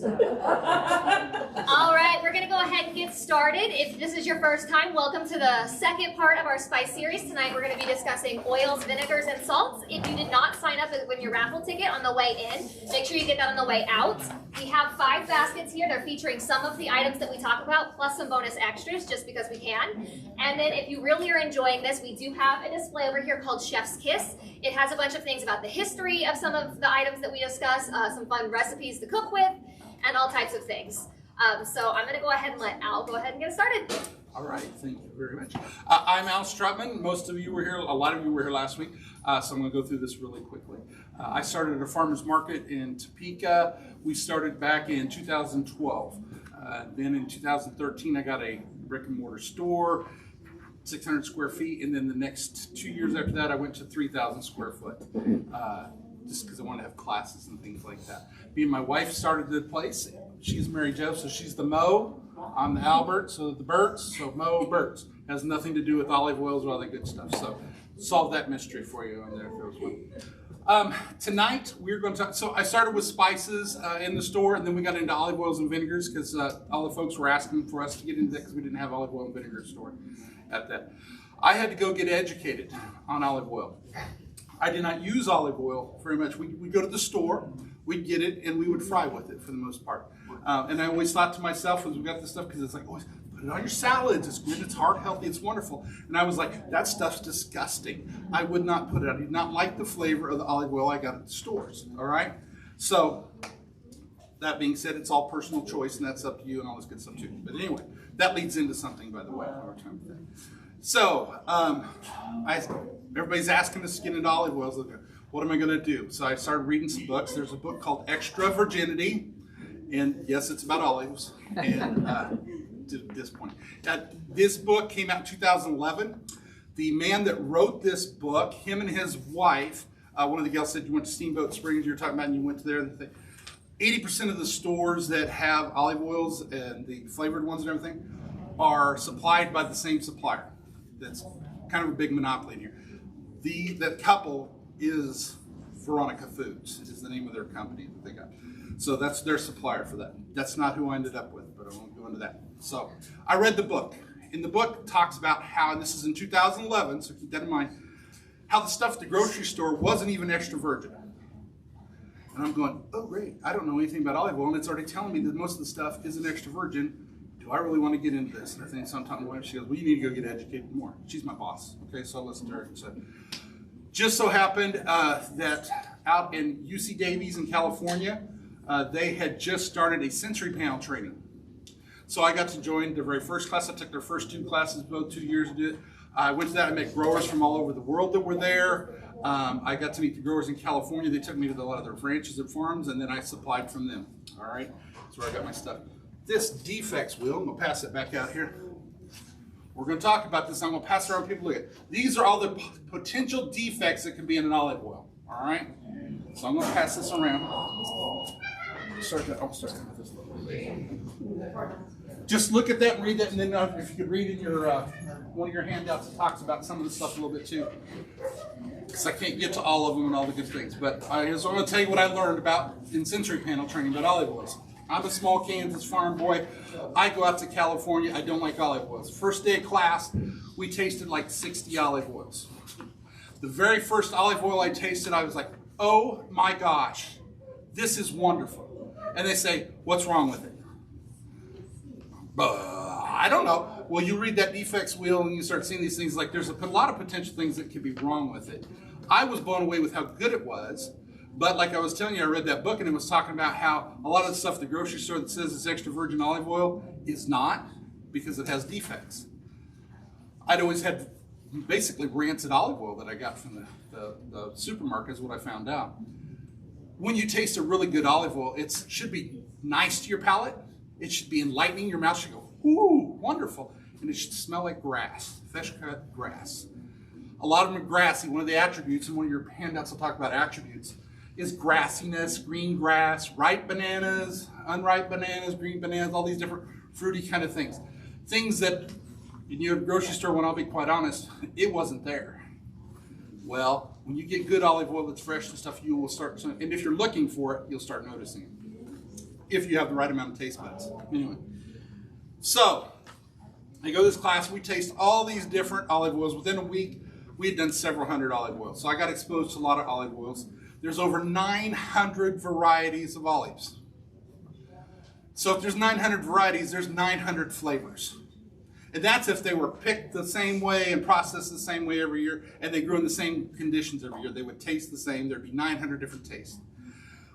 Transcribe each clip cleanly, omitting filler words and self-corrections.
All right, we're going to go ahead and get started. If this is your first time, welcome to the second part of our spice series. Tonight we're going to be discussing oils, vinegars, and salts. If you did not sign up with your raffle ticket on the way in, make sure you get that on the way out. We have 5 baskets here. They're featuring some of the items that we talk about, plus some bonus extras, just because we can. And then if you really are enjoying this, we do have a display over here called Chef's Kiss. It has a bunch of things about the history of some of the items that we discuss, some fun recipes to cook with, and all types of things. So I'm going to go ahead and let Al go ahead and get started. All right, thank you very much. I'm Al Struttman. Most of you were here, a lot of you were here last week, so I'm going to go through this really quickly. I started at a farmer's market in Topeka. We started back in 2012. Then in 2013, I got a brick and mortar store, 600 square feet, and then the next 2 years after that, I went to 3,000 square foot, just because I wanted to have classes and things like that. Me and my wife started the place. She's Mary Jo, so she's the Mo. I'm the Albert, so the Burts, so Moburts. Has nothing to do with olive oils or all that good stuff. So solve that mystery for you on there if there was one. Tonight we're going to talk. So I started with spices in the store, and then we got into olive oils and vinegars because all the folks were asking for us to get into that because we didn't have olive oil and vinegar store at that. I had to go get educated on olive oil. I did not use olive oil very much. We'd go to the store, we'd get it, and we would fry with it for the most part. And I always thought to myself as we got this stuff, because it's like, always put it on your salads. It's good, it's heart healthy, it's wonderful. And I was like, that stuff's disgusting. I would not put it. I did not like the flavor of the olive oil I got at the stores. All right. So that being said, it's all personal choice, and that's up to you and all this good stuff too. But anyway, that leads into something, by the way. So everybody's asking us to get into olive oils. What am I going to do? So I started reading some books. There's a book called Extra Virginity. And yes, it's about olives. And to this point, this book came out in 2011. The man that wrote this book, him and his wife, one of the gals said you went to Steamboat Springs. You were talking about, and you went to there. 80% of the stores that have olive oils and the flavored ones and everything are supplied by the same supplier. That's kind of a big monopoly in here. That couple is Veronica Foods. Is the name of their company that they got. So that's their supplier for that. That's not who I ended up with, but I won't go into that. So I read the book. In the book, talks about how, and this is in 2011, so keep that in mind, how the stuff at the grocery store wasn't even extra virgin. And I'm going, oh great, I don't know anything about olive oil, and it's already telling me that most of the stuff isn't extra virgin. Do I really want to get into this? And I think sometimes my wife, she goes, well, you need to go get educated more. She's my boss. Okay, so I listened to her and said, just so happened that out in UC Davies in California, they had just started a sensory panel training. So I got to join their very first class. I took their first 2 classes, both 2 years. I went to that. I met growers from all over the world that were there. I got to meet the growers in California. They took me to a lot of their ranches and farms, and then I supplied from them. All right, that's where I got my stuff. This defects wheel, I'm going to pass it back out here. We're going to talk about this. I'm going to pass it around people to look at. These are all the potential defects that can be in an olive oil. All right, so I'm going to pass this around. Start with this a little bit. Just look at that and read that, and then if you could read in your one of your handouts, it talks about some of the stuff a little bit too. Because I can't get to all of them and all the good things, but I just want to tell you what I learned about in sensory panel training about olive oils. I'm a small Kansas farm boy. I go out to California. I don't like olive oils. First day of class, we tasted like 60 olive oils. The very first olive oil I tasted, I was like, oh my gosh, this is wonderful. And they say, what's wrong with it? I don't know. Well, you read that defects wheel and you start seeing these things, like there's a lot of potential things that could be wrong with it. I was blown away with how good it was. But like I was telling you, I read that book and it was talking about how a lot of the stuff at the grocery store that says it's extra virgin olive oil is not, because it has defects. I'd always had basically rancid olive oil that I got from the supermarket is what I found out. When you taste a really good olive oil, it should be nice to your palate. It should be enlightening. Your mouth should go, ooh, wonderful. And it should smell like grass, fresh cut grass. A lot of them are grassy. One of the attributes, and one of your handouts will talk about attributes, is grassiness, green grass, ripe bananas, unripe bananas, green bananas, all these different fruity kind of things. Things that in your grocery store, when I'll be quite honest, it wasn't there. Well, when you get good olive oil that's fresh and stuff, you will start, and if you're looking for it, you'll start noticing it. if you have the right amount of taste buds. Anyway, so I go to this class, we taste all these different olive oils. Within a week, we had done several hundred olive oils. So I got exposed to a lot of olive oils. There's over 900 varieties of olives. So if there's 900 varieties, there's 900 flavors. And that's if they were picked the same way and processed the same way every year, and they grew in the same conditions every year. They would taste the same. There'd be 900 different tastes.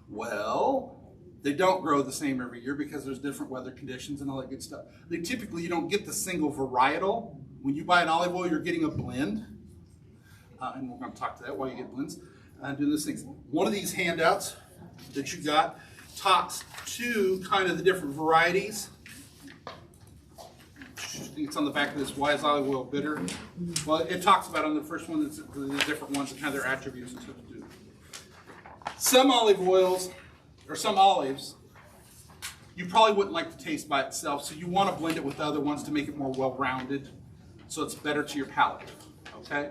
Well, they don't grow the same every year because there's different weather conditions and all that good stuff. You don't get the single varietal. When you buy an olive oil, you're getting a blend. And we're going to talk to that while you get blends. Do those things. One of these handouts that you got talks to kind of the different varieties. I think it's on the back of this. Why is olive oil bitter? Well, it talks about on the first one the different ones and kind of their attributes and stuff to do. Some olive oils, or some olives, you probably wouldn't like to taste by itself, so you want to blend it with the other ones to make it more well-rounded, so it's better to your palate, okay?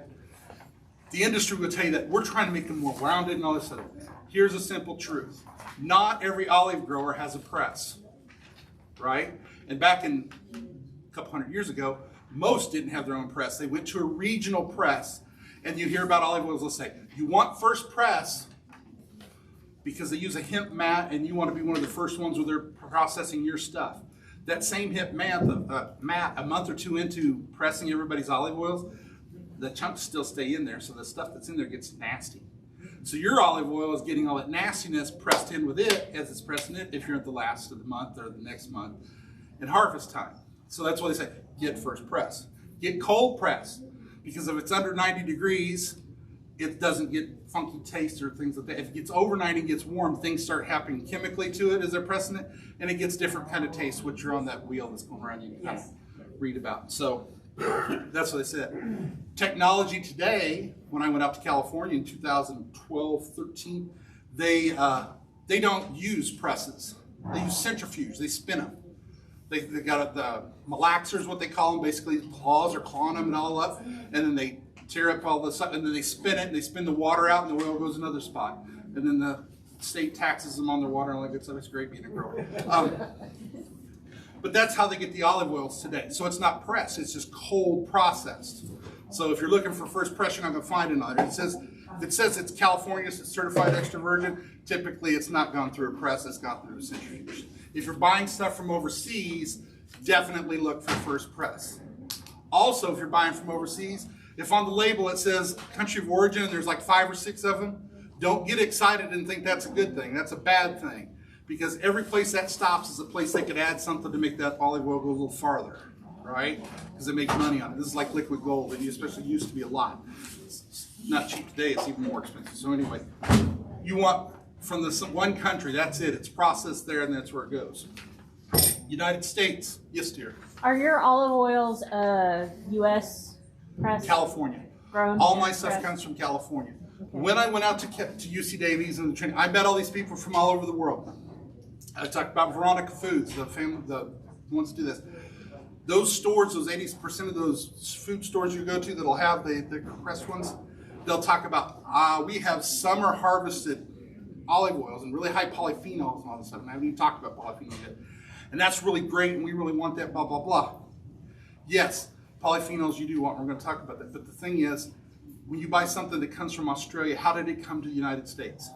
The industry will tell you that we're trying to make them more rounded and all this stuff. Here's a simple truth. Not every olive grower has a press, right? And back in a couple hundred years ago, most didn't have their own press. They went to a regional press, and you hear about olive oils, they'll say, you want first press because they use a hemp mat and you want to be one of the first ones where they're processing your stuff. That same hemp mat, a month or two into pressing everybody's olive oils, the chunks still stay in there, so the stuff that's in there gets nasty. So your olive oil is getting all that nastiness pressed in with it as it's pressing it if you're at the last of the month or the next month in harvest time. So that's why they say, get first press. Get cold press, because if it's under 90 degrees, it doesn't get funky taste or things like that. If it gets over 90 and gets warm, things start happening chemically to it as they're pressing it, and it gets different kind of taste, which are on that wheel that's going around you can kind of read about. So that's what they said. Technology today, when I went out to California in 2012, 13, they don't use presses. They use centrifuge. They spin them. They got the malaxers, what they call them, basically claws or clawing them and all up, and then they tear up all the stuff, and then they spin it, and they spin the water out, and the oil goes another spot. And then the state taxes them on their water and all that good stuff. It's great being a grower. But that's how they get the olive oils today. So it's not pressed, it's just cold processed. So if you're looking for first press, you're not going to find another. If it says it's California, it's certified extra virgin, typically it's not gone through a press, it's gone through a centrifuge. If you're buying stuff from overseas, definitely look for first press. Also, if you're buying from overseas, if on the label it says country of origin and there's like 5 or 6 of them, don't get excited and think that's a good thing. That's a bad thing. Because every place that stops is a place they could add something to make that olive oil go a little farther, right? Because they make money on it. This is like liquid gold, and especially used to be a lot. It's not cheap today, it's even more expensive. So anyway, you want from this one country, that's it. It's processed there, and that's where it goes. United States, yes dear. Are your olive oils U.S. pressed? California. Grown? All my stuff pressed? comes from California. Okay. When I went out to UC Davies and the training, I met all these people from all over the world. I talked about Veronica Foods, the ones that do this. Those stores, those 80% of those food stores you go to that'll have the pressed ones, they'll talk about, we have summer harvested olive oils and really high polyphenols and all this stuff. And I haven't even talked about polyphenols yet. And that's really great, and we really want that, blah, blah, blah. Yes, polyphenols you do want, we're going to talk about that. But the thing is, when you buy something that comes from Australia, how did it come to the United States?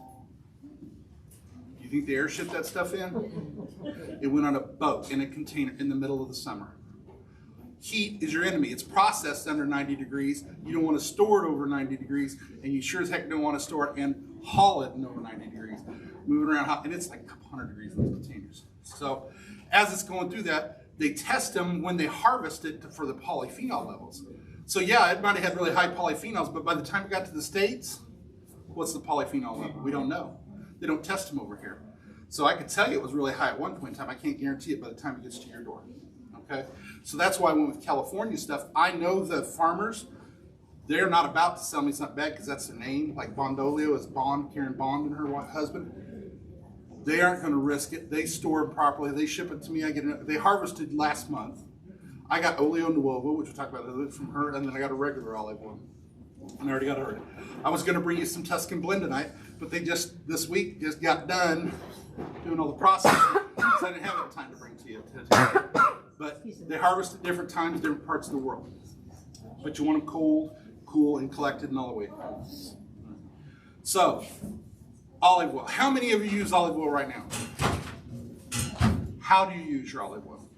Do you think they airshipped that stuff in? It went on a boat in a container in the middle of the summer. Heat is your enemy. It's processed under 90 degrees. You don't want to store it over 90 degrees, and you sure as heck don't want to store it and haul it in over 90 degrees. Move it around hot, and it's like a couple hundred degrees in those containers. So as it's going through that, they test them when they harvest it for the polyphenol levels. So yeah, it might have had really high polyphenols, but by the time it got to the States, what's the polyphenol level? We don't know. They don't test them over here. So I could tell you it was really high at one point in time. I can't guarantee it by the time it gets to your door. Okay? So that's why I went with California stuff. I know the farmers, they're not about to sell me something bad because that's their name. Like Bondolio is Bond, Karen Bond and her husband. They aren't going to risk it. They store it properly. They ship it to me. They harvested last month. I got Olio Nuovo, which we'll talk about from her, and then I got a regular olive oil. And I already got her. I was going to bring you some Tuscan blend tonight, but they just, this week, just got done doing all the processing. because I didn't have enough time to bring to you today. But they harvest at different times, different parts of the world. But you want them cold, cool, and collected and all the way through. So, olive oil. How many of you use olive oil right now? How do you use your olive oil?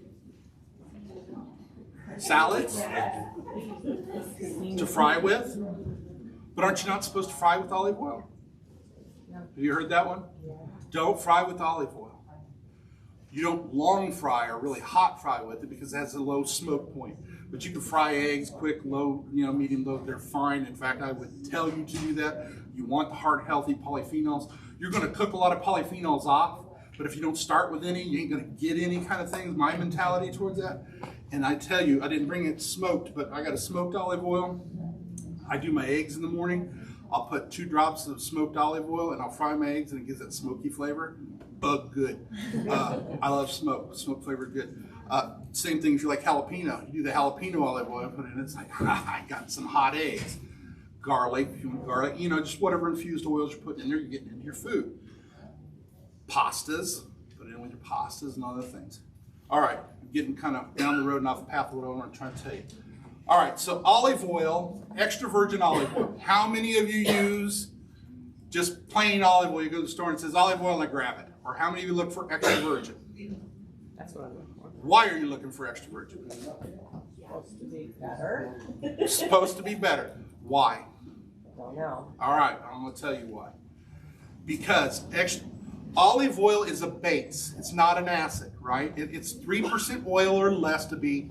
Salads? To fry with? But aren't you not supposed to fry with olive oil? Have you heard that one? Don't fry with olive oil. You don't long fry or really hot fry with it because it has a low smoke point. But you can fry eggs quick, low, medium low, they're fine. In fact, I would tell you to do that. You want the heart healthy polyphenols. You're going to cook a lot of polyphenols off, but if you don't start with any, you ain't going to get any kind of things. My mentality towards that. And I tell you, I didn't bring it smoked, but I got a smoked olive oil. I do my eggs in the morning. I'll put 2 drops of smoked olive oil and I'll fry my eggs and it gives that smoky flavor. Bug good. I love smoke. Smoke flavor good. Same thing if you like jalapeno. You do the jalapeno olive oil and put it in. It's like, I got some hot eggs. Garlic, if you want garlic, just whatever infused oils you're putting in there, you're getting into your food. Pastas, put it in with your pastas and other things. All right, I'm getting kind of down the road and off the path of what I want to try to tell you. All right, so olive oil, extra virgin olive oil. How many of you use just plain olive oil? You go to the store and it says olive oil and I grab it. Or how many of you look for extra virgin? That's what I'm looking for. Why are you looking for extra virgin? Supposed to be better. Supposed to be better. Why? Don't know. All right, I'm going to tell you why. Because olive oil is a base. It's not an acid, right? It's 3% oil or less to be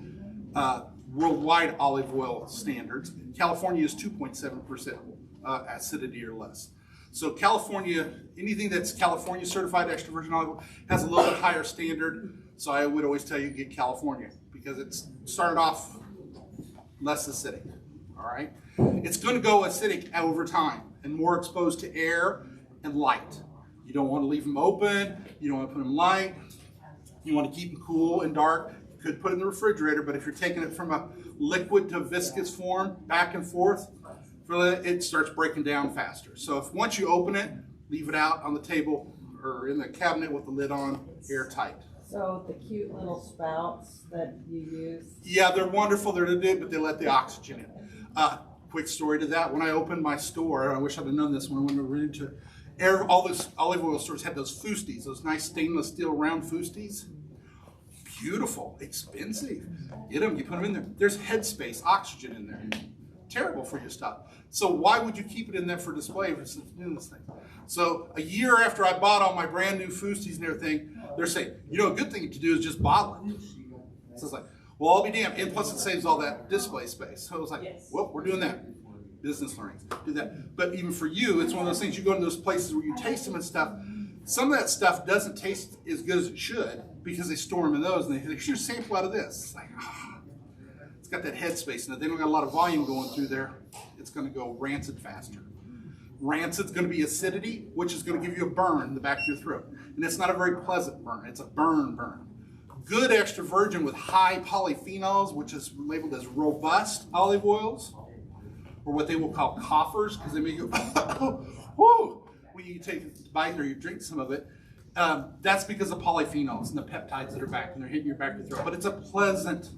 worldwide olive oil standards. California is 2.7% acidity or less. So California, anything that's California certified extra virgin olive oil has a little bit higher standard. So I would always tell you get California because it's started off less acidic. All right, it's going to go acidic over time and more exposed to air and light. You don't want to leave them open. You don't want to put them light. You want to keep them cool and dark. You could put it in the refrigerator, but if you're taking it from a liquid to viscous form, back and forth, it starts breaking down faster. So if once you open it, leave it out on the table or in the cabinet with the lid on, airtight. So the cute little spouts that you use? Yeah, they're wonderful. They're to do, but they let the oxygen in. Quick story to that. When I opened my store, I wish I'd have known this when I went into all those olive oil stores had those fusti's, those nice stainless steel round fusti's. Beautiful, expensive. Get them, you put them in there. There's headspace, oxygen in there. Terrible for your stuff. So why would you keep it in there for display for doing this thing? So a year after I bought all my brand new fusti's and everything, they're saying, a good thing to do is just bottle it. So it's like, well, I'll be damned. And plus it saves all that display space. So I was like, well, we're doing that. Business learning, do that. But even for you, it's one of those things, you go to those places where you taste them and stuff. Some of that stuff doesn't taste as good as it should because they store them in those and they should sample out of this. It's like, it's got that headspace in it. They don't got a lot of volume going through there. It's going to go rancid faster. Rancid's going to be acidity, which is going to give you a burn in the back of your throat. And it's not a very pleasant burn. It's a burn. Good extra virgin with high polyphenols, which is labeled as robust olive oils, or what they will call coughers, because they make you, whoo, when you take a bite or you drink some of it. That's because of polyphenols and the peptides that are back, and they're hitting your back of your throat. But it's a pleasant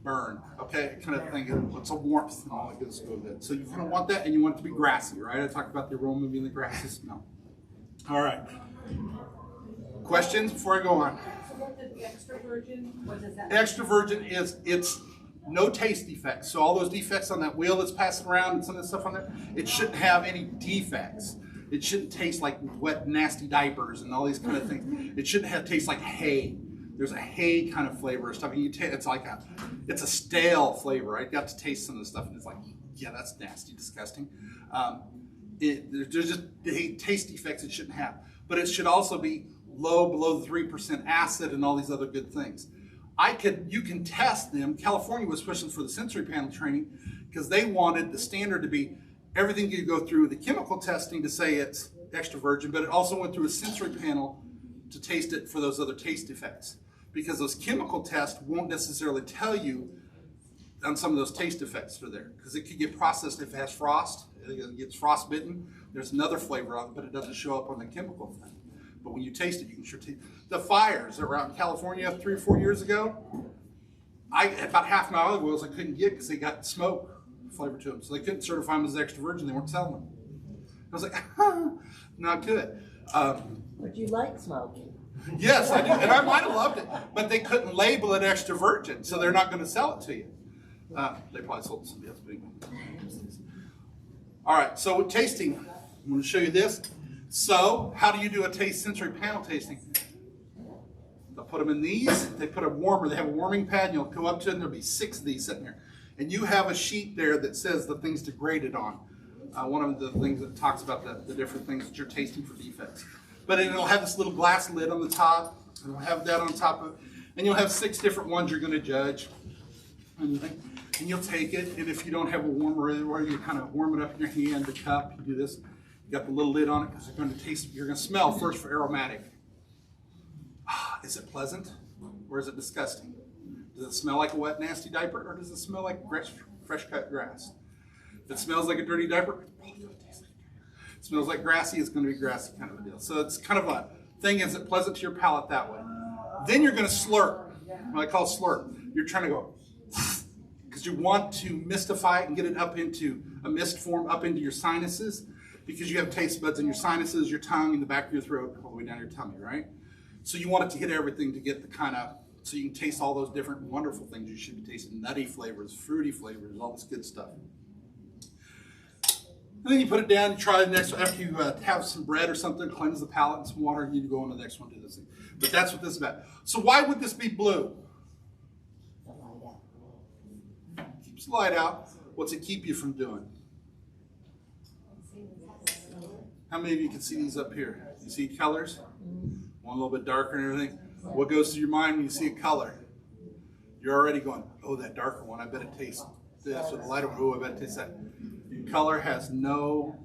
burn, okay, kind of thing. It's a warmth and all that good stuff with it. So you kind of want that, and you want it to be grassy, right? I talked about the aroma being the grasses. No. All right. Questions before I go on? So what is extra virgin? What does that mean? Extra virgin is it's no taste defects. So all those defects on that wheel that's passing around and some of the stuff on there, it shouldn't have any defects. It shouldn't taste like wet, nasty diapers and all these kind of things. It shouldn't have taste like hay. There's a hay kind of flavor or stuff. It's a stale flavor. I got to taste some of the stuff and it's like, yeah, that's nasty, disgusting. There's just taste defects it shouldn't have. But it should also be low, below the 3% acid and all these other good things. You can test them. California was pushing for the sensory panel training because they wanted the standard to be everything you go through the chemical testing to say it's extra virgin, but it also went through a sensory panel to taste it for those other taste effects. Because those chemical tests won't necessarily tell you on some of those taste effects that are there. Because it could get processed if it has frost, it gets frostbitten. There's another flavor on it, but it doesn't show up on the chemical thing. But when you taste it, you can sure taste the fires that were out in California 3 or 4 years ago. About half my olive oils I couldn't get because they got smoke flavor to them. So they couldn't certify them as extra virgin. They weren't selling them. I was like, not good. Would you like smoke? Yes, I do. And I might have loved it. But they couldn't label it extra virgin. So they're not going to sell it to you. They probably sold it to somebody else. But anyway. All right, so with tasting, I'm going to show you this. So how do you do a taste sensory panel tasting? They'll put them in these. They put a warmer. They have a warming pad. And you'll go up to it, and there'll be 6 of these sitting there. And you have a sheet there that says the things to grade it on. One of the things that talks about the different things that you're tasting for defects. But it'll have this little glass lid on the top. And it'll have that on top of it. And you'll have 6 different ones you're going to judge. And you'll take it. And if you don't have a warmer anywhere, you kind of warm it up in your hand, the cup. You do this. You got the little lid on it because you're going to taste. You're going to smell first for aromatic. Is it pleasant or is it disgusting? Does it smell like a wet, nasty diaper, or does it smell like fresh cut grass? If it smells like a dirty diaper, it's probably going to taste like it. It smells like grassy, it's going to be grassy kind of a deal. So it's kind of a thing, is it pleasant to your palate that way? Then you're going to slurp, what I call slurp. You're trying to go, because you want to mistify it and get it up into a mist form, up into your sinuses, because you have taste buds in your sinuses, your tongue, in the back of your throat, all the way down your tummy, right? So you want it to hit everything to get the kind of, so you can taste all those different wonderful things you should be tasting. Nutty flavors, fruity flavors, all this good stuff. And then you put it down, you try the next one. After you have some bread or something, cleanse the palate and some water, you go on to the next one, do this thing. But that's what this is about. So why would this be blue? Keeps the light out. What's it keep you from doing? How many of you can see these up here? You see colors? One a little bit darker and everything. What goes through your mind when you see a color? You're already going, oh, that darker one, I bet it tastes this. Or the lighter one, oh, I bet it tastes that. Color has no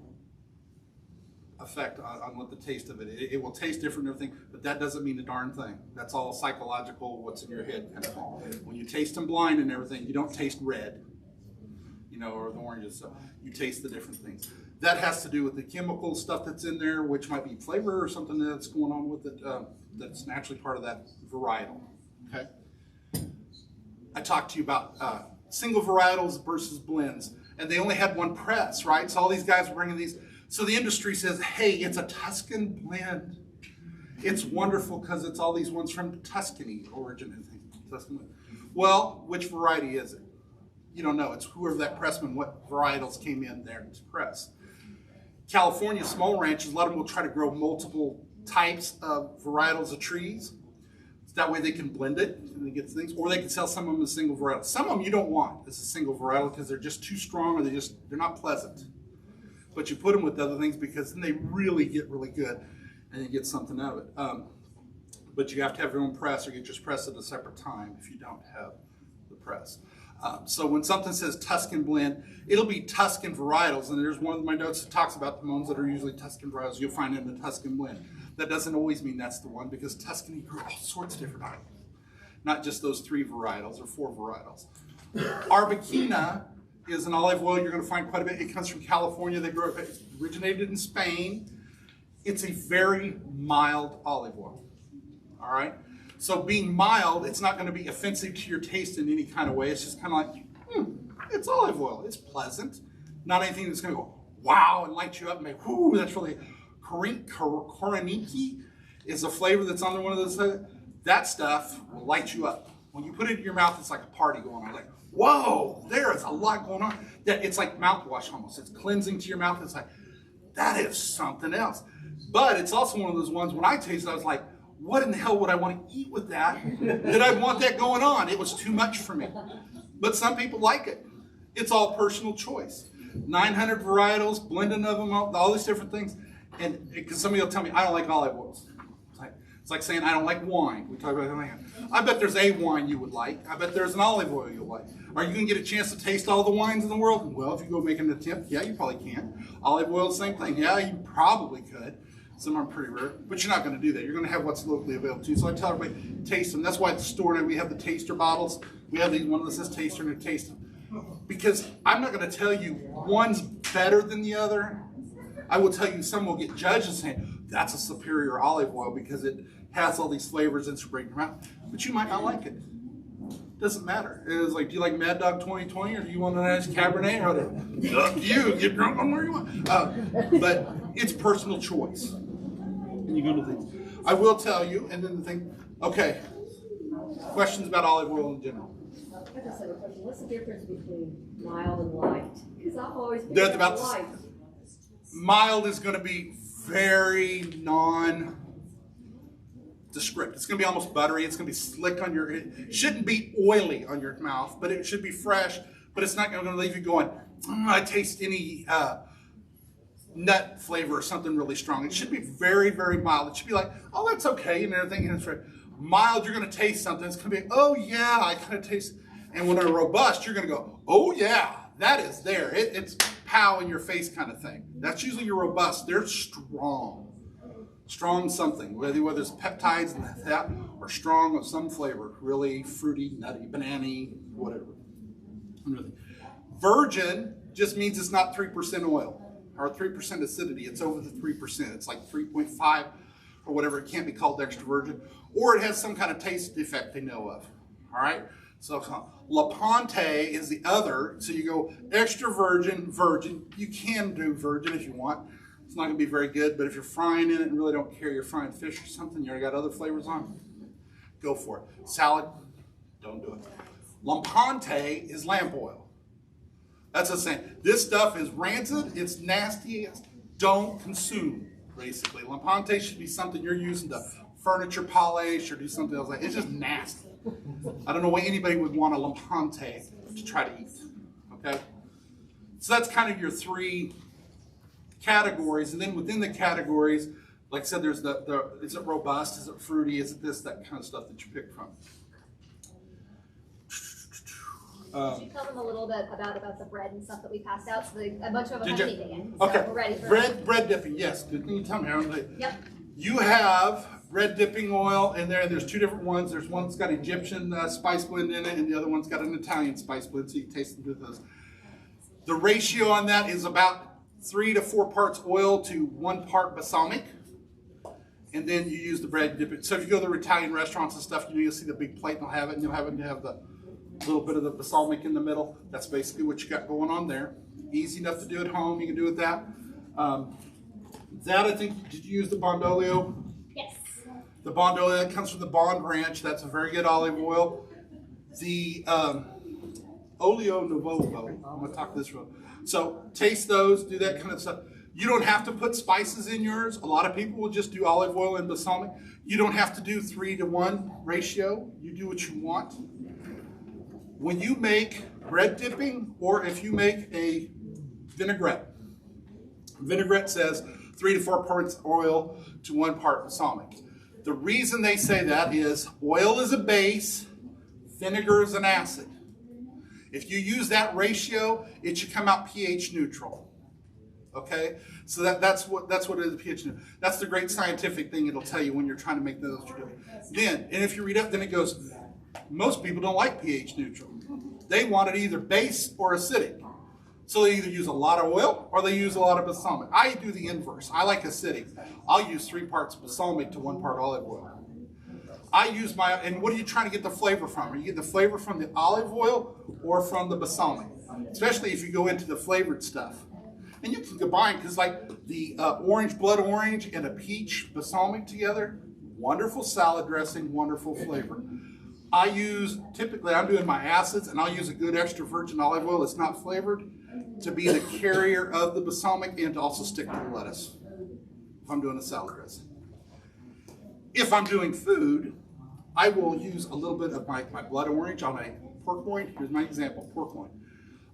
effect on what the taste of it is. It will taste different and everything, but that doesn't mean a darn thing. That's all psychological, what's in your head kind of thing. When you taste them blind and everything, you don't taste red, you know, or the oranges. So you taste the different things. That has to do with the chemical stuff that's in there, which might be flavor or something that's going on with it that's naturally part of that varietal. Okay. I talked to you about single varietals versus blends, and they only had one press, right? So all these guys were bringing these. So the industry says, hey, it's a Tuscan blend. It's wonderful because it's all these ones from Tuscany origin and things. Tuscan. Well, which variety is it? You don't know. It's whoever that pressman, what varietals came in there to press. California small ranches, a lot of them will try to grow multiple types of varietals of trees. So that way they can blend it and they get things, or they can sell some of them as single varietal. Some of them you don't want as a single varietal because they're just too strong, or they're not pleasant. But you put them with other things because then they really get really good and you get something out of it. But you have to have your own press, or you just press at a separate time if you don't have the press. So when something says Tuscan blend, it'll be Tuscan varietals, and there's one of my notes that talks about the ones that are usually Tuscan varietals. You'll find in the Tuscan blend. That doesn't always mean that's the one, because Tuscany grew all sorts of different items, not just those 3 varietals or 4 varietals. Arbequina is an olive oil you're going to find quite a bit. It comes from California. They grow it. It originated in Spain. It's a very mild olive oil. All right. So being mild, it's not going to be offensive to your taste in any kind of way. It's just kind of like, it's olive oil. It's pleasant. Not anything that's going to go, wow, and light you up and make, whoo, that's really, koroniki is a flavor that's on one of those. That stuff will light you up. When you put it in your mouth, it's like a party going on. Like, whoa, there is a lot going on. It's like mouthwash almost. It's cleansing to your mouth. It's like, that is something else. But it's also one of those ones, when I tasted it, I was like, what in the hell would I want to eat with that? Did I want that going on? It was too much for me. But some people like it. It's all personal choice. 900 varietals, blending of them, all these different things. And because somebody will tell me, I don't like olive oils. It's like saying, I don't like wine. We talk about that. I bet there's a wine you would like. I bet there's an olive oil you'll like. Are you going to get a chance to taste all the wines in the world? Well, if you go make an attempt, yeah, you probably can. Olive oil, same thing. Yeah, you probably could. Some are pretty rare, but you're not going to do that. You're going to have what's locally available too. So I tell everybody, taste them. That's why at the store we have the taster bottles. We have these, one that says taster, and taste them. Because I'm not going to tell you one's better than the other. I will tell you some will get judged and say, that's a superior olive oil because it has all these flavors and spring them out. But you might not like it. Doesn't matter. It's like, do you like Mad Dog 2020 or do you want a nice Cabernet or whatever? Up to you. Get drunk on where you want. But it's personal choice. And you go to things. I will tell you, and then the thing, okay, questions about olive oil in general. I just have a question. What's the difference between mild and light? Because I've always been They're about light. Mild is going to be very non-descript. It's going to be almost buttery. It's going to be slick on your, it shouldn't be oily on your mouth, but it should be fresh, but it's not going to leave you going, I taste any nut flavor or something really strong. It should be very, very mild. It should be like, oh, that's okay, and everything. And it's right. Mild, you're going to taste something. It's going to be, oh, yeah, I kind of taste. And when they're robust, you're going to go, oh, yeah, that is there. It's pow in your face kind of thing. That's usually your robust. They're strong. Strong something, whether it's peptides and that, or strong of some flavor, really fruity, nutty, banana-y, whatever. Virgin just means it's not 3% oil or 3% acidity. It's over the 3%. It's like 3.5 or whatever. It can't be called extra virgin, or it has some kind of taste defect they know of. All right. So La Ponte is the other. So you go extra virgin, virgin. You can do virgin if you want. It's not going to be very good, but if you're frying in it and really don't care, you're frying fish or something, you already got other flavors on, go for it. Salad, don't do it. La Ponte is lamp oil. That's the same. This stuff is rancid, it's nasty, don't consume, basically. La Ponte should be something you're using to furniture polish or do something else like that. It's just nasty. I don't know why anybody would want a La Ponte to try to eat, okay? So that's kind of your three categories, and then within the categories, like I said, there's the is it robust, is it fruity, is it this, that kind of stuff that you pick from. Could you tell them a little bit about the bread and stuff that we passed out? So a bunch of them have anything in. So Okay, we're ready for bread dipping, yes. Good thing you tell me, Aaron. Yep. You have bread dipping oil in there. There's two different ones. There's one that's got Egyptian spice blend in it, and the other one's got an Italian spice blend, so you can taste them through those. The ratio on that is about 3 to 4 parts oil to 1 part balsamic, and then you use the bread dipping. So if you go to the Italian restaurants and stuff, you'll see the big plate, and they'll have it, and you'll have the little bit of the balsamic in the middle. That's basically what you got going on there. Easy enough to do at home. You can do it that. That, I think, did you use the Bondolio? Yes. The Bondolio, that comes from the Bond Ranch. That's a very good olive oil. The Olio Novovo, I'm going to talk this real. So taste those, do that kind of stuff. You don't have to put spices in yours. A lot of people will just do olive oil and balsamic. You don't have to do 3 to 1 ratio. You do what you want. When you make bread dipping, or if you make a vinaigrette says 3 to 4 parts oil to 1 part balsamic. The reason they say that is oil is a base, vinegar is an acid. If you use that ratio, it should come out pH neutral. Okay, so that's what it is, pH neutral. That's the great scientific thing it'll tell you when you're trying to make those. Then, and if you read up, then it goes, most people don't like pH neutral. They want it either base or acidic. So they either use a lot of oil or they use a lot of balsamic. I do the inverse. I like acidic. I'll use 3 parts balsamic to 1 part olive oil. I use and what are you trying to get the flavor from? Are you getting the flavor from the olive oil or from the balsamic? Especially if you go into the flavored stuff. And you can combine, because like the orange, blood orange and a peach balsamic together, wonderful salad dressing, wonderful flavor. Typically I'm doing my acids, and I'll use a good extra virgin olive oil that's not flavored to be the carrier of the balsamic and to also stick to the lettuce if I'm doing a salad dressing. If I'm doing food, I will use a little bit of my blood orange on my pork loin. Here's my example, pork loin.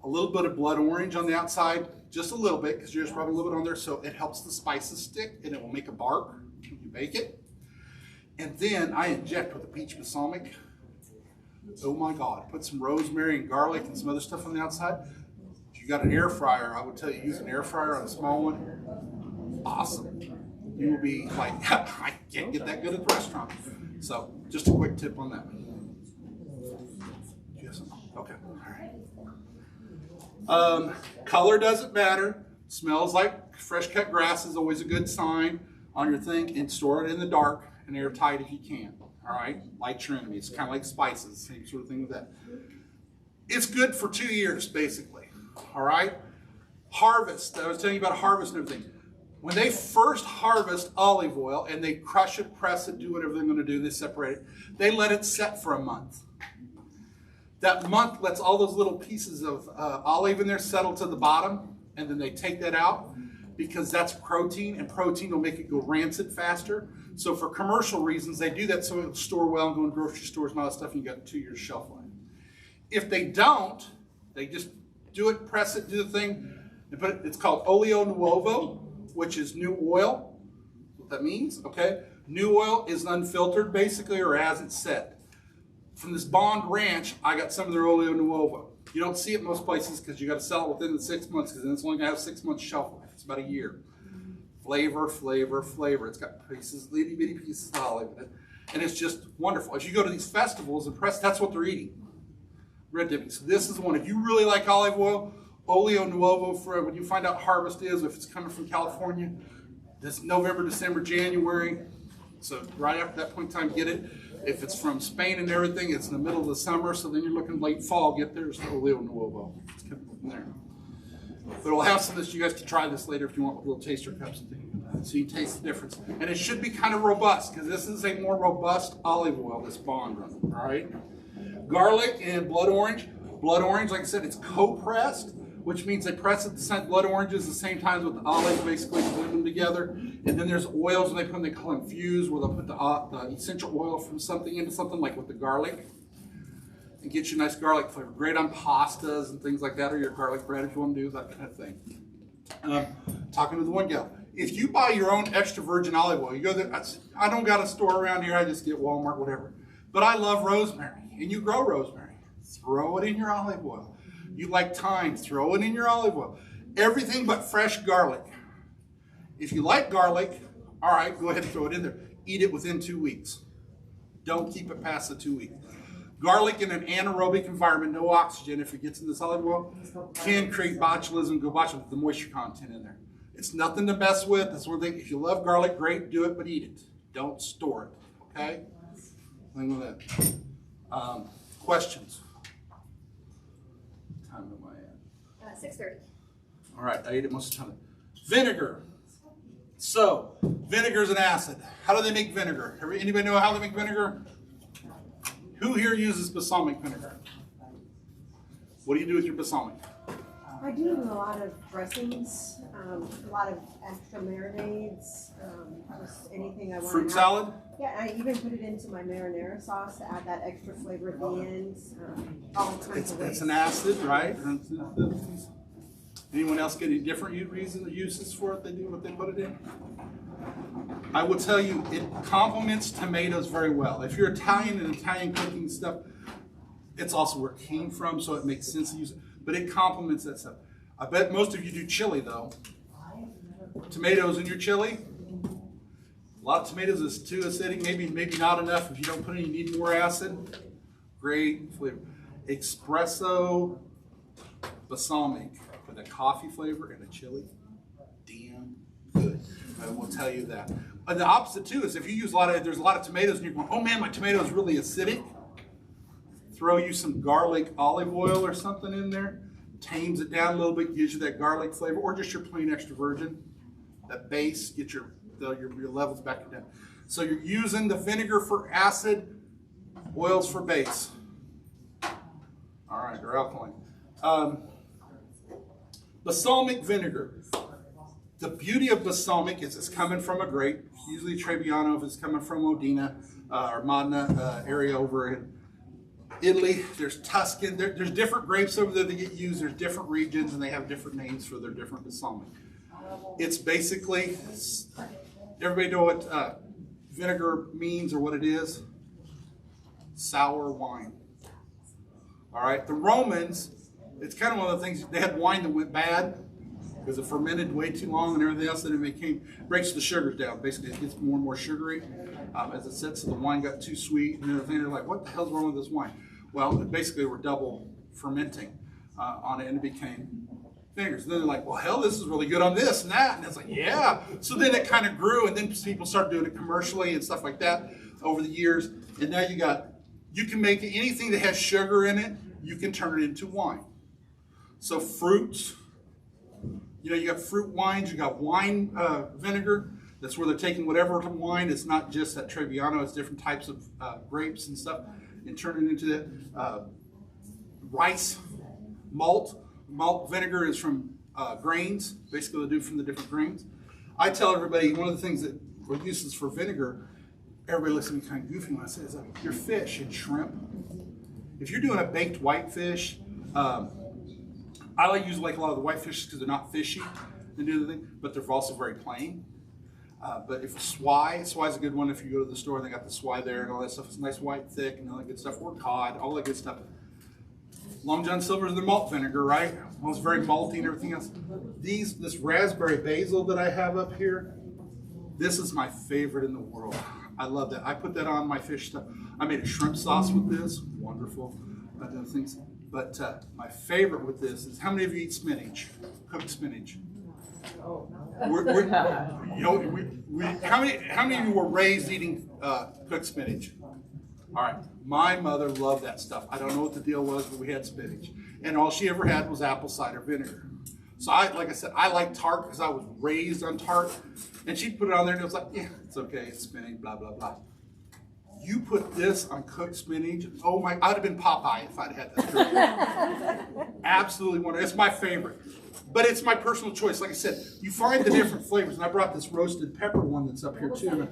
A little bit of blood orange on the outside, just a little bit, because you're just rubbing a little bit on there, so it helps the spices stick, and it will make a bark when you bake it. And then I inject with the peach balsamic. Oh my God, put some rosemary and garlic and some other stuff on the outside. If you got an air fryer, I would tell you use an air fryer on a small one. Awesome. You will be like, I can't get that good at the restaurant. So just a quick tip on that. Yes. Okay. All right. Color doesn't matter. Smells like fresh cut grass is always a good sign on your thing and store it in the dark and airtight if you can. All right, light's your enemy. It's kind of like spices, same sort of thing with that. It's good for 2 years, basically. All right, harvest. I was telling you about harvest and everything. When they first harvest olive oil and they crush it, press it, do whatever they're going to do, they separate it. They let it set for a month. That month lets all those little pieces of olive in there settle to the bottom, and then they take that out because that's protein, and protein will make it go rancid faster. So for commercial reasons, they do that so it'll store well and go in grocery stores and all that stuff, and you got 2 years shelf life. If they don't, they just do it, press it, do the thing, and put it, it's called oleo nuovo, which is new oil. What that means, okay? New oil is unfiltered, basically, or as it's set. From this Bond Ranch, I got some of their oleo nuovo. You don't see it most places because you got to sell it within the 6 months, because then it's only going to have 6 months shelf life. It's about a year. Flavor, flavor, flavor. It's got pieces, itty bitty pieces of olive in it, and it's just wonderful. As you go to these festivals and press, that's what they're eating. Red dipping. So this is the one. If you really like olive oil, oleo nuovo, for when you find out harvest is, if it's coming from California, this November, December, January. So right after that point in time, get it. If it's from Spain and everything, it's in the middle of the summer, so then you're looking late fall, get there's oleo nuovo. It's coming from there. But we'll have some of this. You guys can try this later if you want, with little taster cups and things. So you taste the difference. And it should be kind of robust, because this is a more robust olive oil, this Bond run. All right? Garlic and blood orange. Blood orange, like I said, it's co-pressed, which means they press it, the blood oranges the same time with the olive, basically blend them together. And then there's oils, and they call infused, where they'll put the essential oil from something into something, like with the garlic, and get you a nice garlic flavor. Great on pastas and things like that, or your garlic bread if you want to do that kind of thing. Talking to the one gal, if you buy your own extra virgin olive oil, you go there. I don't got a store around here. I just get Walmart, whatever. But I love rosemary, and you grow rosemary. Throw it in your olive oil. You like thyme, throw it in your olive oil. Everything but fresh garlic. If you like garlic, all right, go ahead and throw it in there. Eat it within 2 weeks. Don't keep it past the 2 weeks. Garlic in an anaerobic environment, no oxygen, if it gets in this olive oil, can create botulism, with the moisture content in there. It's nothing to mess with. That's one thing. If you love garlic, great, do it, but eat it. Don't store it, okay? Thing with that. Questions? What time am I at? 6:30. All right, I ate it most of the time. Vinegar. So, vinegar is an acid. How do they make vinegar? Anybody know how they make vinegar? Who here uses balsamic vinegar? What do you do with your balsamic? I do a lot of dressings, a lot of extra marinades, just anything I want. Fruit salad? Yeah, I even put it into my marinara sauce to add that extra flavor at the end. All kinds of ways. It's an acid, right? Anyone else get any different uses for it? They do what they put it in? I will tell you, it complements tomatoes very well. If you're Italian and Italian cooking stuff, it's also where it came from, so it makes sense to use it. But it complements that stuff. I bet most of you do chili, though. Tomatoes in your chili. A lot of tomatoes is too acidic. Maybe not enough. If you don't put any, you need more acid. Great flavor. Espresso balsamic with a coffee flavor and a chili. Damn good. I will tell you that. And the opposite too is if you use there's a lot of tomatoes and you're going, oh man, my tomato is really acidic. Throw you some garlic olive oil or something in there. Tames it down a little bit, gives you that garlic flavor, or just your plain extra virgin. That base, get your levels back down. So you're using the vinegar for acid, oils for base. All right, or alkaline. Balsamic vinegar. The beauty of balsamic is it's coming from a grape, usually Trebbiano if it's coming from Modena or Modena area over in Italy. There's Tuscan. There's different grapes over there that get used. There's different regions and they have different names for their different balsamic. It's basically, everybody know what vinegar means or what it is? Sour wine. All right, the Romans, it's kind of one of the things, they had wine that went bad because it fermented way too long and everything else, and it breaks the sugars down. Basically, it gets more and more sugary as it sits, so the wine got too sweet and everything. They're like, what the hell's wrong with this wine? Well, basically, we're double fermenting on it, and it became vinegars. And then they're like, well, hell, this is really good on this and that. And it's like, yeah. So then it kind of grew, and then people started doing it commercially and stuff like that over the years. And now you can make anything that has sugar in it, you can turn it into wine. So fruits, you got fruit wines, you got wine vinegar. That's where they're taking whatever wine. It's not just that Trebbiano, it's different types of grapes and stuff, and turn it into that. Rice, malt. Malt vinegar is from grains, basically they do from the different grains. I tell everybody, one of the things that are uses for vinegar, everybody looks at me kind of goofy when I say, is like your fish and shrimp. If you're doing a baked whitefish, I use like a lot of the whitefish because they're not fishy and do the thing, but they're also very plain. But if swi's a good one. If you go to the store, they got the swy there and all that stuff. It's nice, white, thick, and all that good stuff. Or cod, all that good stuff. Long John Silver's the malt vinegar, right? Well, it's very malty and everything else. This raspberry basil that I have up here, this is my favorite in the world. I love that. I put that on my fish stuff. I made a shrimp sauce with this. Wonderful. Things. But my favorite with this is, how many of you eat spinach? Cooked spinach. How many of you were raised eating cooked spinach? All right. My mother loved that stuff. I don't know what the deal was, but we had spinach. And all she ever had was apple cider vinegar. So like I said, I like tart because I was raised on tart. And she'd put it on there and it was like, yeah, it's okay, it's spinach, blah, blah, blah. You put this on cooked spinach, oh my, I'd have been Popeye if I'd had that. Absolutely wonderful. It's my favorite. But it's my personal choice. Like I said, you find the different flavors. And I brought this roasted pepper one that's up here too.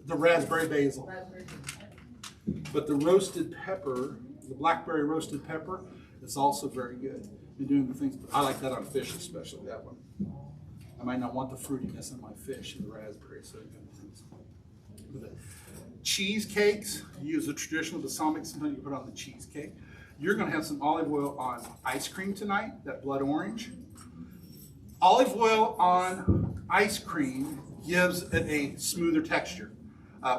The raspberry basil. But the roasted pepper, the blackberry roasted pepper, is also very good in doing the things. I like that on fish, especially that one. I might not want the fruitiness in my fish and the raspberry, so things. Cheesecakes, you use a traditional balsamic, sometimes you put on the cheesecake. You're going to have some olive oil on ice cream tonight, that blood orange. Olive oil on ice cream gives it a smoother texture.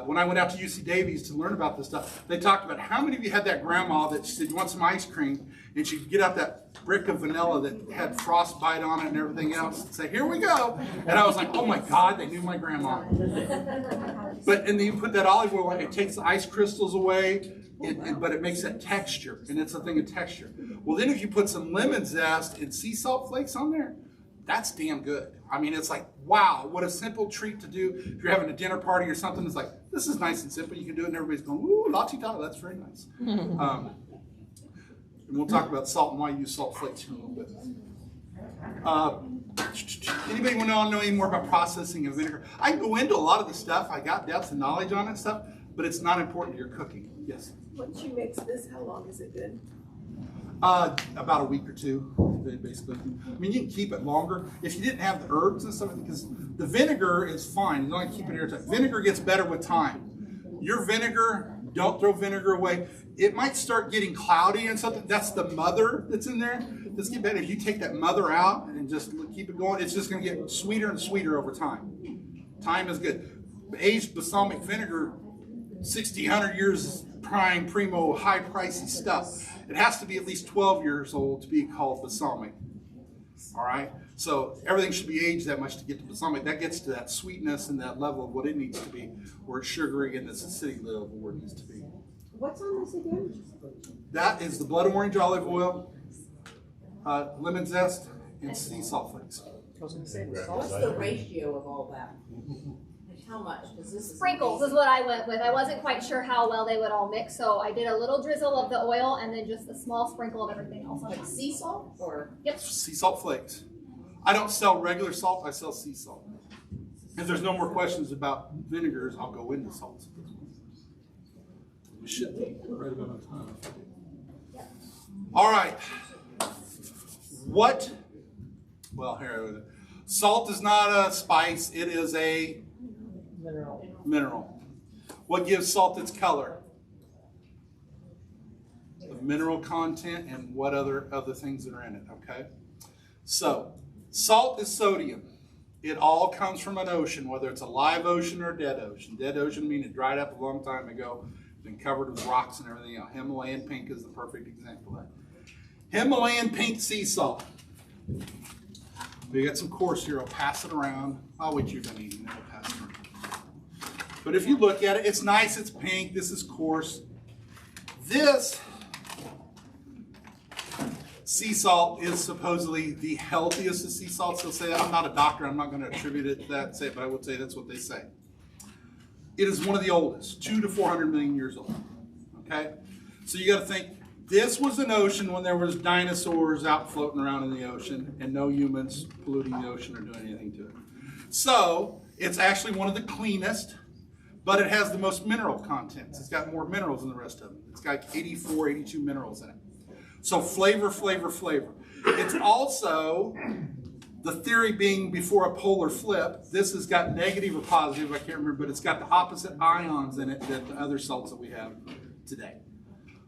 When I went out to UC Davies to learn about this stuff, they talked about how many of you had that grandma that said, you want some ice cream? And she'd get out that brick of vanilla that had frostbite on it and everything else and say, here we go. And I was like, oh my God, they knew my grandma. And then you put that olive oil on, it takes the ice crystals away, but it makes that texture, and it's a thing of texture. Well, then if you put some lemon zest and sea salt flakes on there, that's damn good. I mean, it's like, wow, what a simple treat to do. If you're having a dinner party or something, it's like, this is nice and simple. You can do it, and everybody's going, ooh, la-ti-da, that's very nice. And we'll talk about salt and why you use salt flakes here in a little bit. Anybody want to know any more about processing of vinegar? I can go into a lot of the stuff. I got depth and knowledge on it and stuff, but it's not important to your cooking. Yes? Once you mix this, how long is it good? About a week or two, basically. I mean, you can keep it longer if you didn't have the herbs and stuff, because the vinegar is fine. You don't have to keep it airtight. Vinegar gets better with time. Your vinegar, don't throw vinegar away. It might start getting cloudy and something. That's the mother that's in there. Let's get better. If you take that mother out and just keep it going, it's just going to get sweeter and sweeter over time. Time is good. Aged balsamic vinegar, 60, 100 years prime, primo, high pricey stuff. It has to be at least 12 years old to be called balsamic. All right? So everything should be aged that much to get to balsamic. That gets to that sweetness and that level of what it needs to be, where it's sugary and it's acidic level where it needs to be. What's on this again? That is the blood orange olive oil, lemon zest, and sea salt flakes. What's the ratio of all that? How much? Because this is Sprinkles is what I went with. I wasn't quite sure how well they would all mix, so I did a little drizzle of the oil and then just a small sprinkle of everything else. like sea salt or Yep. Sea salt flakes. I don't sell regular salt, I sell sea salt. If there's no more questions about vinegars, I'll go into salts. We should be right about on time. All right. Here. Salt is not a spice, it is a mineral. What gives salt its color? The mineral content and what other things that are in it, okay? So, salt is sodium. It all comes from an ocean, whether it's a live ocean or a dead ocean. Dead ocean means it dried up a long time ago, been covered with rocks and everything else. Himalayan pink is the perfect example of that. Himalayan pink sea salt. We got some coarse here. I'll pass it around. I'll wait till you're done eating, then I'll pass it around. But if you look at it, it's nice, it's pink, this is coarse. This sea salt is supposedly the healthiest of sea salts. They'll say, I'm not a doctor, I'm not going to attribute it to that, but I would say that's what they say. It is one of the oldest, 200 to 400 million years old. Okay? So you got to think, this was an ocean when there was dinosaurs out floating around in the ocean and no humans polluting the ocean or doing anything to it. So it's actually one of the cleanest, but it has the most mineral contents. It's got more minerals than the rest of them. It's got 84, 82 minerals in it. So flavor, flavor, flavor. It's also, the theory being before a polar flip, this has got negative or positive, I can't remember, but it's got the opposite ions in it that the other salts that we have today.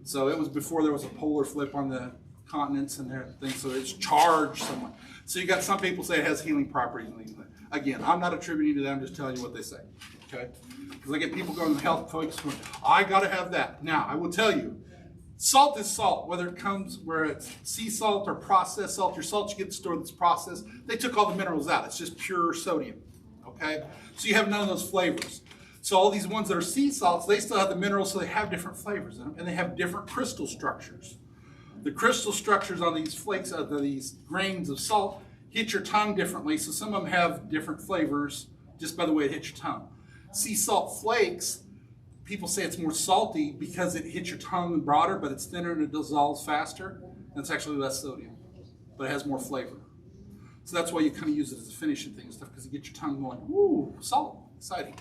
So it was before there was a polar flip on the continents and everything, so it's charged somewhat. So you got some people say it has healing properties. Again, I'm not attributing to that, I'm just telling you what they say. Okay? Because I get people going to health folks going, I got to have that. Now, I will tell you, salt is salt, whether it comes where it's sea salt or processed salt. Your salt you get at the store that's processed, they took all the minerals out. It's just pure sodium. Okay? So you have none of those flavors. So all these ones that are sea salts, they still have the minerals, so they have different flavors in them, and they have different crystal structures. The crystal structures on these flakes, these grains of salt, hit your tongue differently, so some of them have different flavors just by the way it hits your tongue. Sea salt flakes, people say it's more salty because it hits your tongue broader, but it's thinner and it dissolves faster, and it's actually less sodium, but it has more flavor. So that's why you kind of use it as a finishing thing and stuff, because you get your tongue going, ooh, salt, exciting.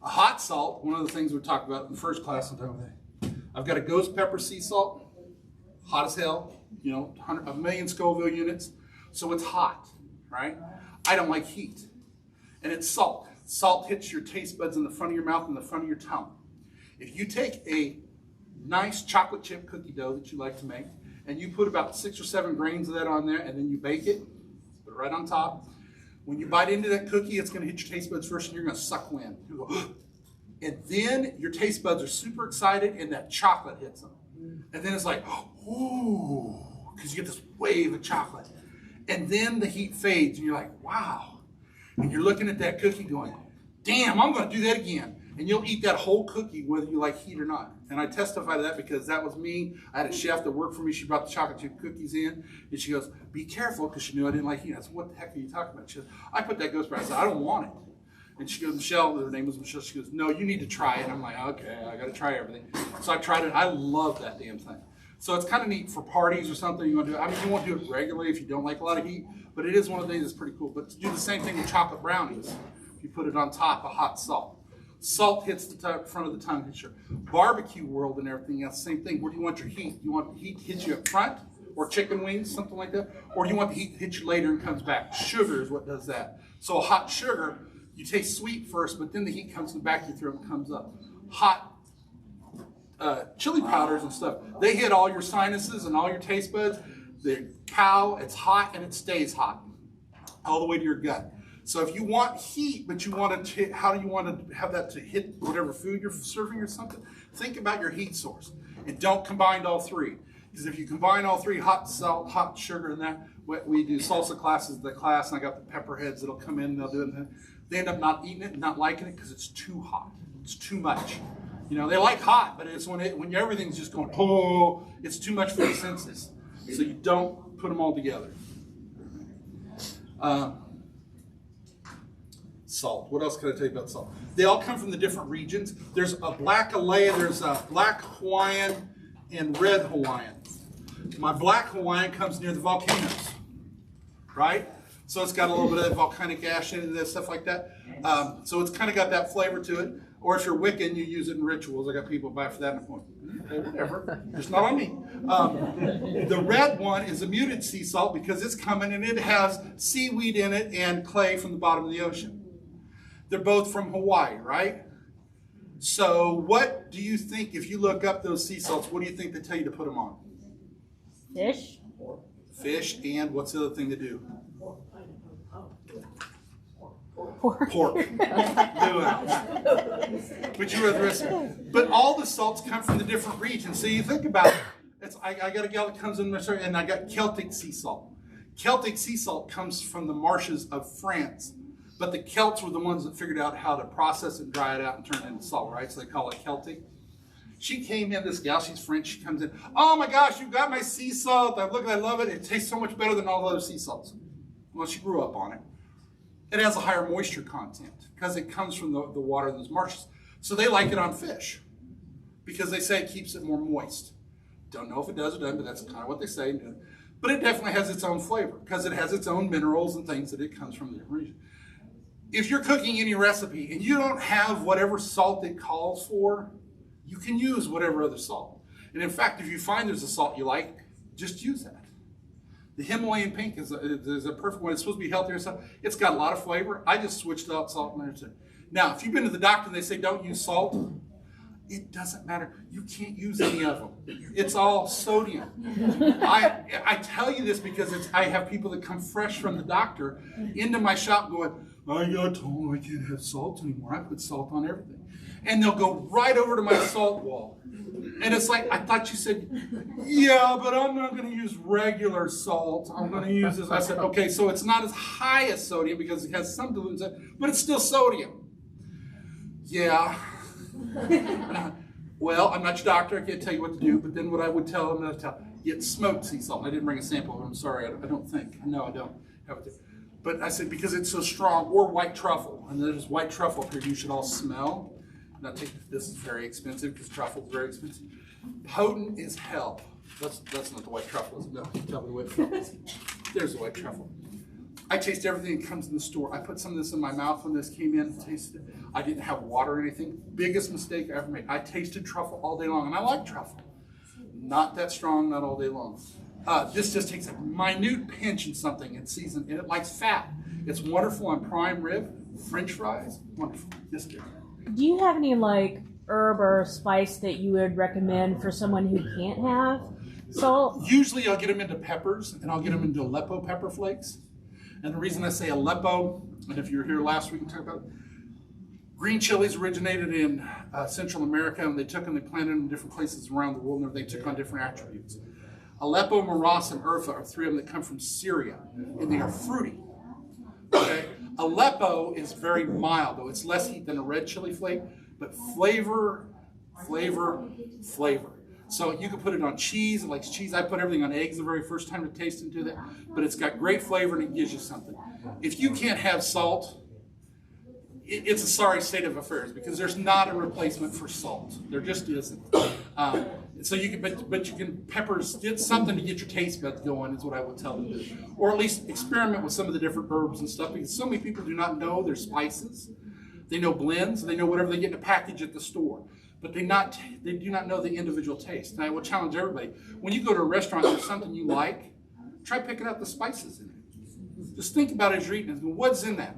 A hot salt, one of the things we talked about in the first class, I've got a ghost pepper sea salt, hot as hell, you know, 1 million Scoville units, so it's hot, right? I don't like heat, and it's salt. Salt hits your taste buds in the front of your mouth and the front of your tongue. If you take a nice chocolate chip cookie dough that you like to make, and you put about 6 or 7 grains of that on there, and then you bake it, put it right on top, when you bite into that cookie, it's going to hit your taste buds first, and you're going to suck wind. You go, and then your taste buds are super excited, and that chocolate hits them. And then it's like, ooh, because you get this wave of chocolate. And then the heat fades, and you're like, wow. And you're looking at that cookie going, damn, I'm going to do that again. And you'll eat that whole cookie whether you like heat or not. And I testify to that because that was me. I had a chef that worked for me. She brought the chocolate chip cookies in. And she goes, be careful, because she knew I didn't like heat. I said, what the heck are you talking about? She goes, I put that ghost pepper. I said, I don't want it. And she goes, Michelle, her name was Michelle. She goes, no, you need to try it. I'm like, okay, I got to try everything. So I tried it. I love that damn thing. So it's kind of neat for parties or something you want to do. I mean, you won't do it regularly if you don't like a lot of heat, but it is one of the things that's pretty cool. But to do the same thing with chocolate brownies, you put it on top of hot salt. Salt hits the front of the tongue, hits your barbecue world and everything else. Same thing. Where do you want your heat? You want the heat to hit you up front, or chicken wings, something like that? Or do you want the heat to hit you later and comes back? Sugar is what does that. So a hot sugar, you taste sweet first, but then the heat comes in the back of your throat and comes up. Hot chili powders and stuff, they hit all your sinuses and all your taste buds. The cow, it's hot and it stays hot all the way to your gut. So if you want heat, but you want to, how do you want to have that to hit whatever food you're serving or something? Think about your heat source and don't combine all three. Because if you combine all three, hot salt, hot sugar, and that, what we do salsa classes, the class, and I got the pepper heads that'll come in and they'll do it. And they end up not eating it and not liking it because it's too hot. It's too much. You know, they like hot, but it's when everything's just going, oh, it's too much for the senses. So you don't put them all together. Salt. What else can I tell you about salt? They all come from the different regions. There's a black Alea, there's a black Hawaiian, and red Hawaiian. My black Hawaiian comes near the volcanoes, right? So it's got a little bit of that volcanic ash in it, stuff like that. So it's kind of got that flavor to it. Or if you're Wiccan, you use it in rituals. I got people buy for that. And I'm going, okay, whatever. It's not on me. The red one is a muted sea salt because it's coming and it has seaweed in it and clay from the bottom of the ocean. They're both from Hawaii, right? So what do you think, if you look up those sea salts, what do you think they tell you to put them on? Fish. Fish, and what's the other thing to do? Pork. Pork. Do it. But you read the rest of it. But all the salts come from the different regions. So you think about it. I got a gal that comes in my store, and I got Celtic sea salt. Celtic sea salt comes from the marshes of France, but the Celts were the ones that figured out how to process it, dry it out, and turn it into salt, right? So they call it Celtic. She came in, this gal, she's French, she comes in, oh my gosh, you got my sea salt. I love it. It tastes so much better than all the other sea salts. Well, she grew up on it. It has a higher moisture content because it comes from the water in those marshes. So they like it on fish because they say it keeps it more moist. Don't know if it does or doesn't, but that's kind of what they say. But it definitely has its own flavor because it has its own minerals and things that it comes from the different region. If you're cooking any recipe and you don't have whatever salt it calls for, you can use whatever other salt. And in fact, if you find there's a salt you like, just use that. The Himalayan pink is a perfect one. It's supposed to be healthier and stuff. It's got a lot of flavor. I just switched out salt and there. Now, if you've been to the doctor and they say don't use salt, it doesn't matter. You can't use any of them. It's all sodium. I tell you this because I have people that come fresh from the doctor into my shop going, I got told I can't have salt anymore. I put salt on everything. And they'll go right over to my salt wall. And it's like, I thought you said, yeah, but I'm not going to use regular salt. I'm going to use this. I said, okay, so it's not as high as sodium because it has some dilutes, but it's still sodium. Yeah. Well, I'm not your doctor. I can't tell you what to do. But then what I would tell them, get smoked sea salt. I didn't bring a sample. I'm sorry. I don't think. No, I don't have it. But I said, because it's so strong, or white truffle. And there's white truffle up here you should all smell. Now, this is very expensive because truffle is very expensive. Potent as hell. That's not the white truffle. No, tell me the white truffle. There's the white truffle. I taste everything that comes in the store. I put some of this in my mouth when this came in. Tasted it. I didn't have water or anything. Biggest mistake I ever made. I tasted truffle all day long, and I like truffle. Not that strong, not all day long. This just takes a minute pinch in something and seasoned, and it likes fat. It's wonderful on prime rib, French fries. Wonderful. Yes, dear. Do you have any like herb or spice that you would recommend for someone who can't have salt? Usually I'll get them into peppers, and I'll get them into Aleppo pepper flakes. And the reason I say Aleppo, and if you were here last week and talked about it, green chilies originated in Central America, and they took them, they planted them in different places around the world, and they took on different attributes. Aleppo, Maras, and Urfa are three of them that come from Syria, and they are fruity. Okay? Aleppo is very mild, though it's less heat than a red chili flake, but flavor. So you can put it on cheese, it likes cheese. I put everything on eggs the very first time to taste into that, but it's got great flavor and it gives you something. If you can't have salt, it's a sorry state of affairs because there's not a replacement for salt. There just isn't. So you can, but you can peppers, get something to get your taste buds going is what I would tell them to do. Or at least experiment with some of the different herbs and stuff because so many people do not know their spices. They know blends, they know whatever they get in a package at the store. But they do not know the individual taste. And I will challenge everybody, when you go to a restaurant and there's something you like, try picking out the spices in it. Just think about it as you're eating it. What's in that?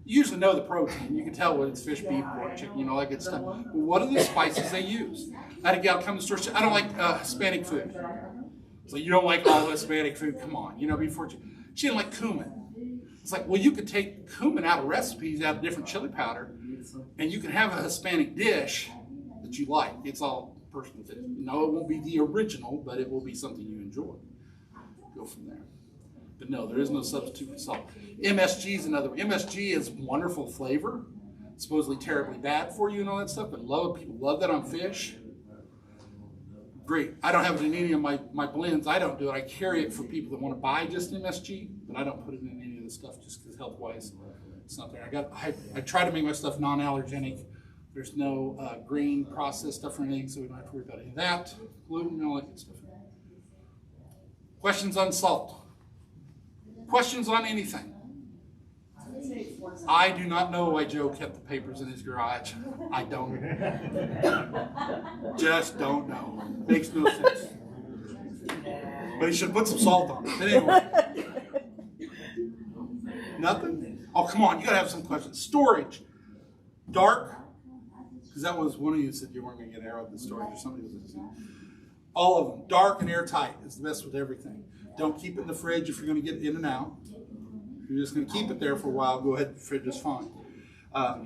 You usually know the protein. You can tell whether it's fish, beef, pork, chicken, all that good stuff. But what are the spices they use? I had a gal come to the store, she said, I don't like Hispanic food. So you don't like all Hispanic food? Come on. She didn't like cumin. It's like, well, you could take cumin out of recipes, out of different chili powder, and you can have a Hispanic dish that you like. It's all personal. No, it won't be the original, but it will be something you enjoy. Go from there. But no, there is no substitute for salt. MSG is another. MSG is wonderful flavor. It's supposedly terribly bad for you and all that stuff, but people love that on fish. Great. I don't have it in any of my blends. I don't do it. I carry it for people that want to buy just MSG, but I don't put it in any of the stuff just because health-wise it's not there. I try to make my stuff non-allergenic. There's no grain processed stuff or anything, so we don't have to worry about any of that. Gluten and all that good stuff. Questions on salt? Questions on anything? I do not know why Joe kept the papers in his garage. I don't. Just don't know. Makes no sense. But he should put some salt on it. But anyway. Nothing? Oh, come on. You got to have some questions. Storage. Dark. Because that was one of you said you weren't going to get air out of the storage or somebody was saying. All of them. Dark and airtight is the best with everything. Don't keep it in the fridge if you're going to get in and out. If you're just going to keep it there for a while, go ahead, the fridge is fine.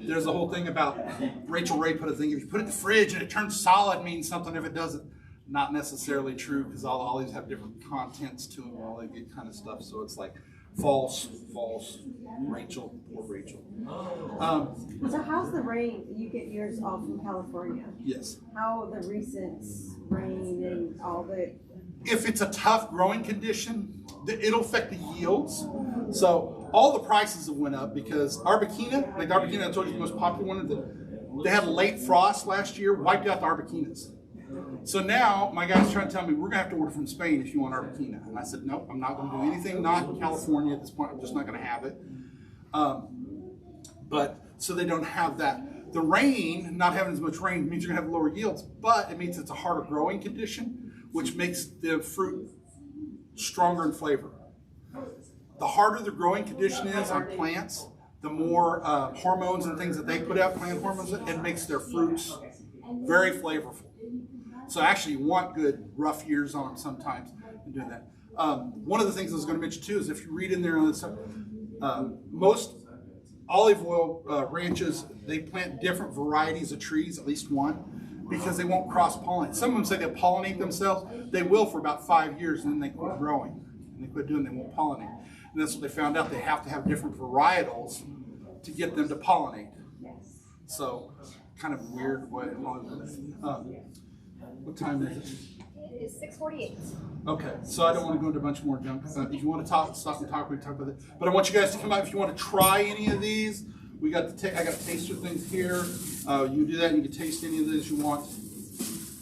There's a whole thing about, Rachel Ray put a thing, if you put it in the fridge and it turns solid, it means something. If it doesn't, not necessarily true because all olives have different contents to them, all that good kind of stuff. So it's like false, Rachel, poor Rachel. So how's the rain? You get yours all from California. Yes. How the recent rain and all the... If it's a tough growing condition, it'll affect the yields. So all the prices have went up because Arbequina, like the Arbequina I told you the most popular one, they had a late frost last year, wiped out the Arbequinas. So now my guy's trying to tell me we're gonna have to order from Spain if you want Arbequina. And I said, nope, I'm not gonna do anything not in California at this point. I'm just not gonna have it. But so they don't have that. The rain, not having as much rain, means you're gonna have lower yields, but it means it's a harder growing condition, which makes the fruit stronger in flavor. The harder the growing condition is on plants, the more hormones and things that they put out, plant hormones, it makes their fruits very flavorful. So actually you want good rough years on them sometimes in doing that. One of the things I was going to mention too is if you read in there on this, most olive oil ranches, they plant different varieties of trees, at least one, because they won't cross-pollinate. Some of them say they pollinate themselves. They will for about 5 years and then they quit growing. And they quit doing, they won't pollinate. And that's what they found out. They have to have different varietals to get them to pollinate. So kind of weird way. What time is it? It is 6:48. Okay, so I don't want to go into a bunch more junk. If you want to stop and talk, we can talk about it. But I want you guys to come out if you want to try any of these. We got I got taster things here. You do that, and you can taste any of these you want.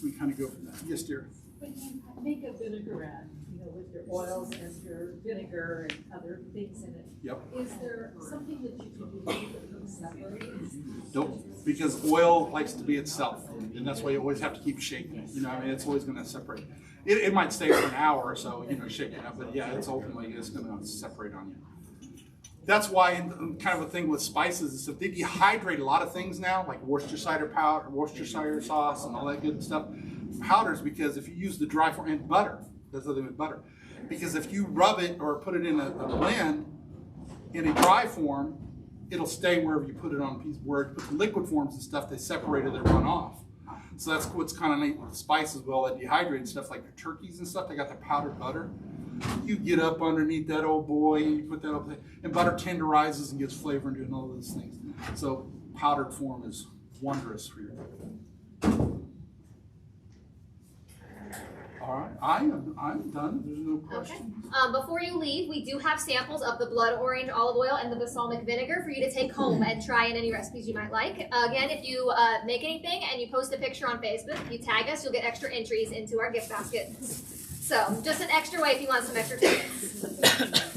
We kind of go from that. Yes, dear. When you make a vinaigrette, with your oils and your vinegar and other things in it, Yep. is there something that you can do that can separate? Nope, because oil likes to be itself, and that's why you always have to keep shaking it. I mean, it's always going to separate. It might stay for an hour or so, shaking it up, but yeah, it's ultimately just going to separate on you. That's why, kind of a thing with spices is if they dehydrate a lot of things now, like Worcestershire powder, Worcestershire sauce, and all that good stuff, powders, because if you use the dry form and butter, that's the thing with butter, because if you rub it or put it in a blend in a dry form, it'll stay wherever you put it on a piece. Where you put the liquid forms and stuff, they separate or they run off. So that's what's kind of neat with the spices. Well, that dehydrated stuff like the turkeys and stuff, they got the powdered butter. You get up underneath that old boy and you put that up there, and butter tenderizes and gives flavor and doing all those things. So powdered form is wondrous for your food. All right, I'm done. There's no question. Okay. Before you leave, we do have samples of the blood orange olive oil and the balsamic vinegar for you to take home and try in any recipes you might like. Again, if you make anything and you post a picture on Facebook, if you tag us, you'll get extra entries into our gift basket. So just an extra way if you want some extra tickets.